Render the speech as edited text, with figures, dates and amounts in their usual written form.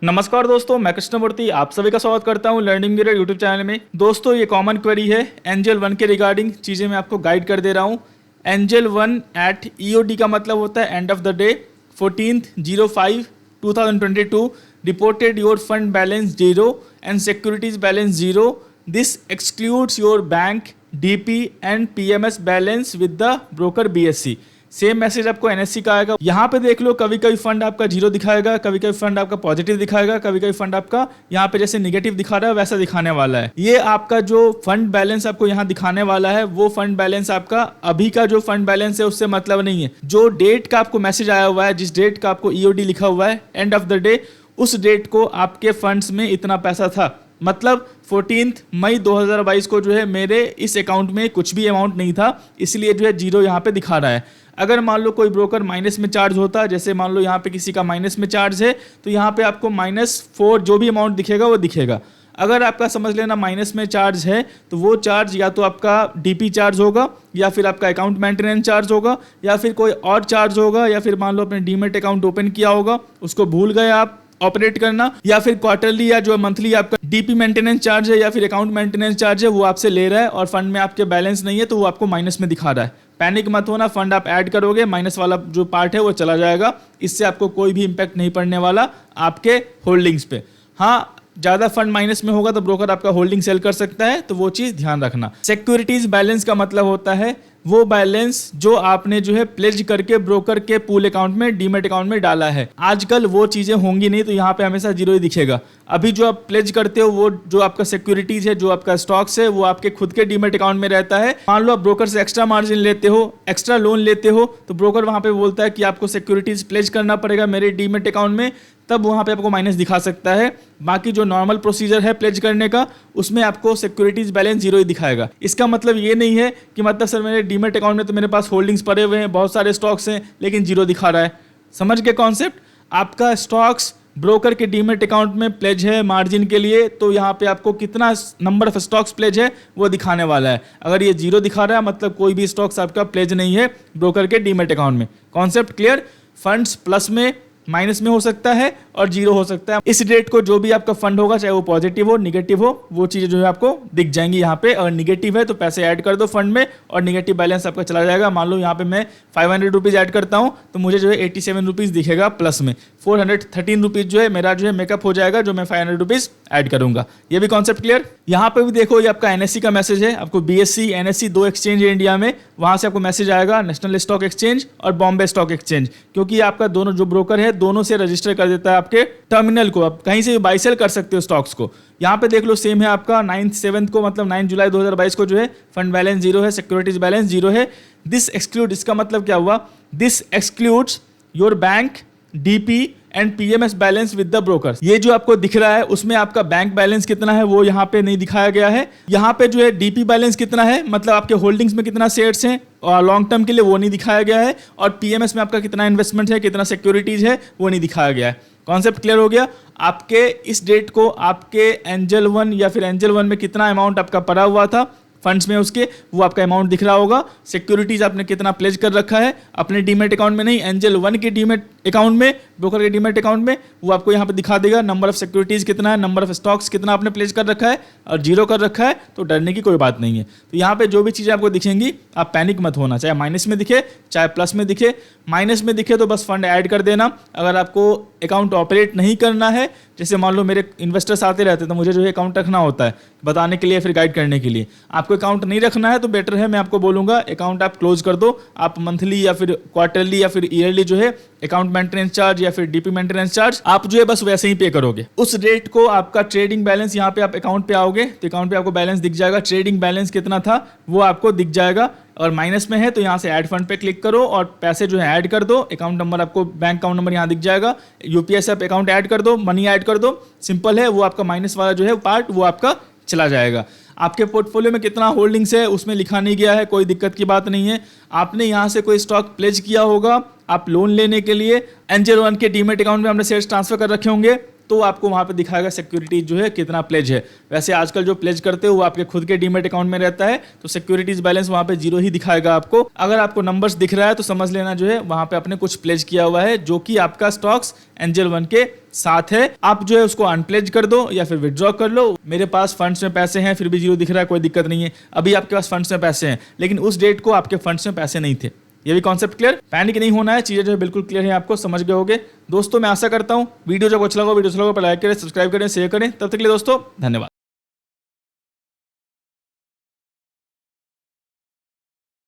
नमस्कार दोस्तों, मैं कृष्णमूर्ति आप सभी का स्वागत करता हूं लर्निंग मिरर यूट्यूब चैनल में। दोस्तों ये कॉमन क्वेरी है एंजल 1 के रिगार्डिंग चीज़ें मैं आपको गाइड कर दे रहा हूं। एंजल 1 एट EOD का मतलब होता है end of the day 14/05/2022 reported your fund balance 0 and securities balance 0। This excludes your bank DP and PMS balance with the broker BSC। Same message आपको NSE का आएगा। यहाँ पे देख लो, कभी कभी फंड आपका 0 दिखाएगा, कभी कभी फंड आपका पॉजिटिव दिखाएगा, कभी कभी फंड आपका यहाँ पे जैसे निगेटिव दिखा रहा है वैसा दिखाने वाला है। ये आपका जो फंड बैलेंस आपको यहाँ दिखाने वाला है वो फंड बैलेंस आपका अभी का जो फंड बैलेंस है उससे मतलब नहीं है। जो डेट का आपको मैसेज आया हुआ है, जिस डेट का आपको EOD लिखा हुआ है एंड ऑफ द डे, उस डेट को आपके फंड्स में इतना पैसा था। मतलब 14 मई 2022 को जो है मेरे इस अकाउंट में कुछ भी अमाउंट नहीं था, इसलिए जो है 0 यहाँ पे दिखा रहा है। अगर मान लो कोई ब्रोकर माइनस में चार्ज होता, जैसे मान लो यहाँ पे किसी का माइनस में चार्ज है तो यहाँ पे आपको -4 जो भी अमाउंट दिखेगा वो दिखेगा। अगर आपका समझ लेना माइनस में चार्ज है तो वो चार्ज या तो आपका DP चार्ज होगा, या फिर आपका अकाउंट मेंटेनेंस चार्ज होगा, या फिर कोई और चार्ज होगा, या फिर मान लो अपने डीमेट अकाउंट ओपन किया होगा उसको भूल गए आप ऑपरेट करना, या फिर क्वार्टरली या जो मंथली आपका DP मेंटेनेंस चार्ज है या फिर अकाउंट मेंटेनेंस चार्ज है वो आपसे ले रहा है और फंड में आपके बैलेंस नहीं है तो वो आपको माइनस में दिखा रहा है। पैनिक मत होना, फंड आप ऐड करोगे माइनस वाला जो पार्ट है वो चला जाएगा, इससे आपको कोई भी इंपैक्ट नहीं पड़ने वाला आपके होल्डिंग्स पे। हाँ, ज़्यादा फंड माइनस में होगा तो ब्रोकर आपका होल्डिंग सेल कर सकता है, तो वो चीज़ ध्यान रखना। सिक्योरिटीज बैलेंस का मतलब होता है वो बैलेंस जो आपने जो है प्लेज करके ब्रोकर के पूल अकाउंट में डीमेट अकाउंट में डाला है। आजकल वो चीज़ें होंगी नहीं तो यहाँ पे हमेशा 0 ही दिखेगा। अभी जो आप प्लेज करते हो वो जो आपका सिक्योरिटीज है, जो आपका स्टॉक्स है, वो आपके खुद के डीमेट अकाउंट में रहता है। मान लो आप ब्रोकर से एक्स्ट्रा मार्जिन लेते हो, एक्स्ट्रा लोन लेते हो, तो ब्रोकर वहाँ पे बोलता है कि आपको सिक्योरिटीज प्लेज करना पड़ेगा मेरे डीमेट अकाउंट में, तब वहाँ पे आपको माइनस दिखा सकता है। बाकी जो नॉर्मल प्रोसीजर है प्लेज करने का उसमें आपको सिक्योरिटीज बैलेंस 0 ही दिखाएगा। इसका मतलब ये नहीं है कि मतलब सर मेरे डीमेट अकाउंट में तो मेरे पास होल्डिंग्स पड़े हुए हैं, बहुत सारे स्टॉक्स हैं, लेकिन 0 दिखा रहा है। समझ के कॉन्सेप्ट? आपका स्टॉक्स ब्रोकर के डीमेट अकाउंट में प्लेज है मार्जिन के लिए, तो यहाँ पे आपको कितना नंबर ऑफ स्टॉक्स प्लेज है वो दिखाने वाला है। अगर ये 0 दिखा रहा है मतलब कोई भी स्टॉक्स आपका प्लेज नहीं है ब्रोकर के डीमेट अकाउंट में। Concept clear? फंड्स प्लस में, माइनस में हो सकता है और 0 हो सकता है। इस डेट को जो भी आपका फंड होगा, चाहे वो पॉजिटिव हो निगेटिव हो, वो चीज़ें जो है आपको दिख जाएंगी यहाँ पे। अगर निगेटिव है तो पैसे ऐड कर दो फंड में और निगेटिव बैलेंस आपका चला जाएगा। मान लो यहाँ पे मैं 500 रुपीज़ ऐड करता हूँ तो मुझे जो है 87 रुपीज़ दिखेगा प्लस में। 413 रुपीज़ जो है मेरा जो है मेकअप हो जाएगा जो मैं 500 रुपीज़ ऐड करूँगा। ये भी कॉन्सेप्ट क्लियर? यहाँ पे भी देखो, ये आपका NSE का मैसेज है। आपको BSC NSE 2 एक्सचेंज है इंडिया में, वहाँ से आपको मैसेज आएगा, नेशनल स्टॉक एक्सचेंज और बॉम्बे स्टॉक एक्सचेंज, क्योंकि आपका दोनों जो ब्रोकर है दोनों से रजिस्टर कर देता है आपके टर्मिनल को। आप कहीं से बाई सेल कर सकते हो स्टॉक्स को। यहाँ पे देख लो सेम है आपका 9/7 को, मतलब 9 जुलाई 2022 को जो है फंड बैलेंस 0 है, सिक्योरिटीज बैलेंस 0 है। दिस एक्सक्लूड, इसका मतलब क्या हुआ? This excludes your bank DP and PMS balance with the broker. ये जो आपको दिख रहा है उसमें आपका बैंक बैलेंस कितना है वो यहाँ पे नहीं दिखाया गया है। यहाँ पे जो है DP बैलेंस कितना है, मतलब आपके होल्डिंग्स में कितना शेयर्स हैं और लॉन्ग टर्म के लिए, वो नहीं दिखाया गया है। और PMS में आपका कितना इन्वेस्टमेंट है, कितना सिक्योरिटीज है, वो नहीं दिखाया गया है। कॉन्सेप्ट क्लियर हो गया? आपके इस डेट को आपके एंजल 1 या फिर एंजल 1 में कितना अमाउंट आपका पड़ा हुआ था फंड्स में, उसके वो आपका अमाउंट दिख रहा होगा। सिक्योरिटीज आपने कितना प्लेज कर रखा है अपने डीमेट अकाउंट में नहीं, एंजल 1 के डीमेट अकाउंट में, ब्रोकर के डीमेट अकाउंट में, वो आपको यहाँ पे दिखा देगा। नंबर ऑफ सिक्योरिटीज कितना है, नंबर ऑफ स्टॉक्स कितना आपने प्लेज कर रखा है, और 0 कर रखा है, तो डरने की कोई बात नहीं है। तो यहाँ पे जो भी चीज़ें आपको दिखेंगी आप पैनिक मत होना, चाहे माइनस में दिखे चाहे प्लस में दिखे। माइनस में दिखे तो बस फंड ऐड कर देना। अगर आपको अकाउंट ऑपरेट नहीं करना है, जैसे मान लो मेरे इन्वेस्टर्स आते रहते हैं तो मुझे जो है अकाउंट रखना होता है बताने के लिए, फिर गाइड करने के लिए। आपको अकाउंट नहीं रखना है तो बेटर है, मैं आपको बोलूँगा अकाउंट आप क्लोज कर दो। आप मंथली या फिर क्वार्टरली या फिर ईयरली जो है अकाउंट मेंटेनेंस चार्ज या फिर DP मेंटेनेंस चार्ज आप जो है बस वैसे ही पे करोगे। उस रेट को आपका ट्रेडिंग बैलेंस, यहाँ पे आप अकाउंट पे आओगे तो अकाउंट पे आपको बैलेंस दिख जाएगा, ट्रेडिंग बैलेंस कितना था वो आपको दिख जाएगा। और माइनस में है तो यहाँ से ऐड फंड पे क्लिक करो और पैसे जो है ऐड कर दो। अकाउंट नंबर आपको, बैंक अकाउंट नंबर यहाँ दिख जाएगा, UPI से आप अकाउंट ऐड कर दो, मनी ऐड कर दो, सिंपल है। वो आपका माइनस वाला जो है पार्ट वो आपका चला जाएगा। आपके पोर्टफोलियो में कितना होल्डिंग्स है उसमें लिखा नहीं गया है, कोई दिक्कत की बात नहीं है। आपने यहाँ से कोई स्टॉक प्लेज किया होगा, आप लोन लेने के लिए एंजल 1 के डीमेट अकाउंट में हमने शेयर्स ट्रांसफर कर रखे होंगे, तो आपको वहाँ पे दिखाएगा सिक्योरिटीज जो है कितना प्लेज है। वैसे आजकल जो प्लेज करते हो वो आपके खुद के डीमेट अकाउंट में रहता है, तो सिक्योरिटीज बैलेंस वहाँ पे 0 ही दिखाएगा आपको। अगर आपको नंबर्स दिख रहा है तो समझ लेना जो है वहाँ पे आपने कुछ प्लेज किया हुआ है, जो कि आपका स्टॉक्स एंजल 1 के साथ है आप जो है उसको अनप्लेज कर दो या फिर विड्रॉ कर लो। मेरे पास फंड्स में पैसे हैं फिर भी जीरो दिख रहा है, कोई दिक्कत नहीं है। अभी आपके पास फंड्स में पैसे हैं लेकिन उस डेट को आपके फंड्स में पैसे नहीं थे। ये भी कॉन्सेप्ट क्लियर, पैनिक नहीं होना है, चीजें जो है बिल्कुल क्लियर है, आपको समझ गए होगे। दोस्तों मैं आशा करता हूं वीडियो जब अच्छा लगा वीडियो अच्छा लगा लाइक करें, सब्सक्राइब करें, शेयर करें। तब तक के लिए दोस्तों धन्यवाद।